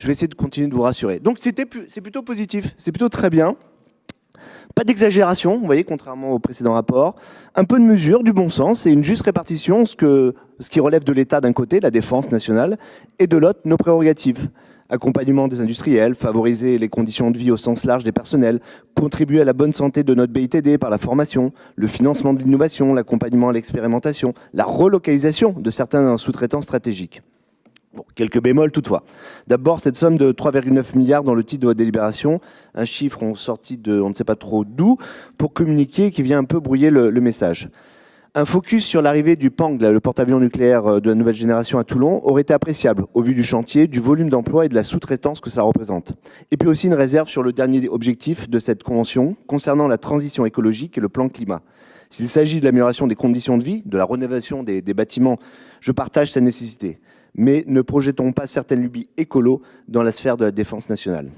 Je vais essayer de continuer de vous rassurer. Donc c'est plutôt positif, c'est plutôt très bien. Pas d'exagération, vous voyez, contrairement au précédent rapport. Un peu de mesure, du bon sens et une juste répartition, ce qui relève de l'État d'un côté, la défense nationale, et de l'autre, nos prérogatives. Accompagnement des industriels, favoriser les conditions de vie au sens large des personnels, contribuer à la bonne santé de notre BITD par la formation, le financement de l'innovation, l'accompagnement à l'expérimentation, la relocalisation de certains sous-traitants stratégiques. Bon, quelques bémols toutefois. D'abord, cette somme de 3,9 milliards dans le titre de votre délibération, un chiffre sorti de on ne sait pas trop d'où, pour communiquer qui vient un peu brouiller le message. Un focus sur l'arrivée du PANG, le porte-avions nucléaire de la nouvelle génération à Toulon, aurait été appréciable au vu du chantier, du volume d'emploi et de la sous-traitance que ça représente. Et puis aussi une réserve sur le dernier objectif de cette convention concernant la transition écologique et le plan climat. S'il s'agit de l'amélioration des conditions de vie, de la rénovation des bâtiments, je partage sa nécessité. Mais ne projetons pas certaines lubies écolo dans la sphère de la défense nationale.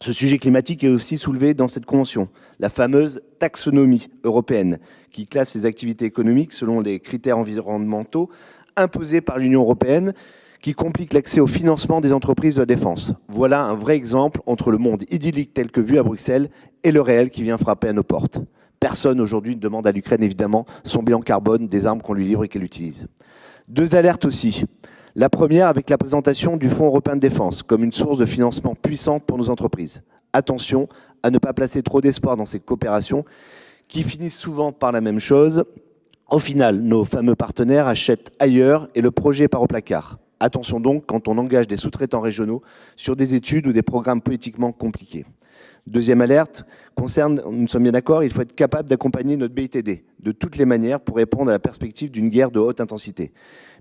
Ce sujet climatique est aussi soulevé dans cette convention, la fameuse taxonomie européenne, qui classe les activités économiques selon les critères environnementaux imposés par l'Union européenne, qui complique l'accès au financement des entreprises de la défense. Voilà un vrai exemple entre le monde idyllique tel que vu à Bruxelles et le réel qui vient frapper à nos portes. Personne aujourd'hui ne demande à l'Ukraine, évidemment, son bilan carbone des armes qu'on lui livre et qu'elle utilise. Deux alertes aussi. La première avec la présentation du Fonds européen de défense comme une source de financement puissante pour nos entreprises. Attention à ne pas placer trop d'espoir dans ces coopérations qui finissent souvent par la même chose. Au final, nos fameux partenaires achètent ailleurs et le projet part au placard. Attention donc quand on engage des sous-traitants régionaux sur des études ou des programmes politiquement compliqués. Deuxième alerte concerne, nous sommes bien d'accord, il faut être capable d'accompagner notre BITD de toutes les manières pour répondre à la perspective d'une guerre de haute intensité.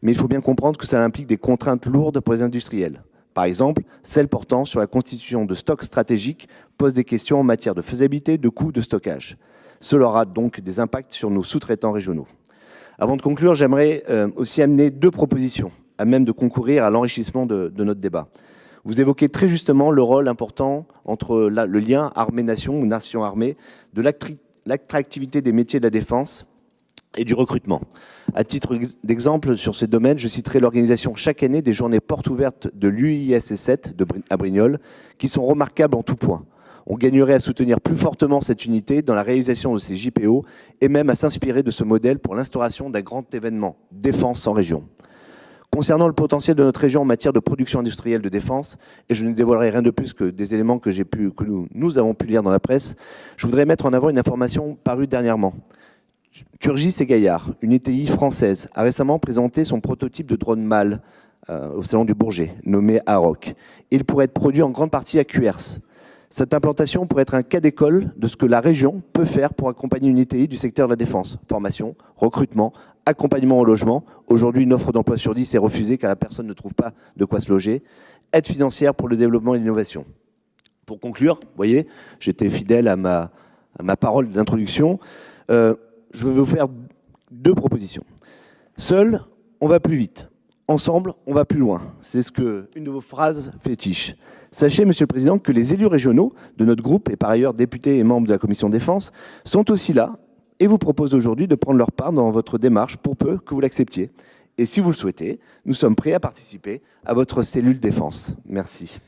Mais il faut bien comprendre que ça implique des contraintes lourdes pour les industriels. Par exemple, celle portant sur la constitution de stocks stratégiques pose des questions en matière de faisabilité, de coûts, de stockage. Cela aura donc des impacts sur nos sous-traitants régionaux. Avant de conclure, j'aimerais aussi amener deux propositions à même de concourir à l'enrichissement de notre débat. Vous évoquez très justement le rôle important entre le lien armée-nation ou nation-armée, de l'attractivité des métiers de la défense et du recrutement. À titre d'exemple, sur ce domaine, je citerai l'organisation chaque année des journées portes ouvertes de l'UISC7 à Brignoles, qui sont remarquables en tout point. On gagnerait à soutenir plus fortement cette unité dans la réalisation de ces JPO et même à s'inspirer de ce modèle pour l'instauration d'un grand événement défense en région. Concernant le potentiel de notre région en matière de production industrielle de défense, et je ne dévoilerai rien de plus que des éléments que nous avons pu lire dans la presse, je voudrais mettre en avant une information parue dernièrement. Turgis et Gaillard, une ETI française, a récemment présenté son prototype de drone mâle au Salon du Bourget, nommé Aroc. Il pourrait être produit en grande partie à Cuers. Cette implantation pourrait être un cas d'école de ce que la région peut faire pour accompagner une ETI du secteur de la défense. Formation, recrutement, accompagnement au logement. Aujourd'hui, une offre d'emploi sur 10 est refusée car la personne ne trouve pas de quoi se loger. Aide financière pour le développement et l'innovation. Pour conclure, vous voyez, j'étais fidèle à ma parole d'introduction. Je vais vous faire deux propositions. Seul, on va plus vite. Ensemble, on va plus loin. C'est une de vos phrases fétiches. Sachez, Monsieur le Président, que les élus régionaux de notre groupe, et par ailleurs députés et membres de la Commission Défense, sont aussi là et vous proposent aujourd'hui de prendre leur part dans votre démarche pour peu que vous l'acceptiez. Et si vous le souhaitez, nous sommes prêts à participer à votre cellule défense. Merci.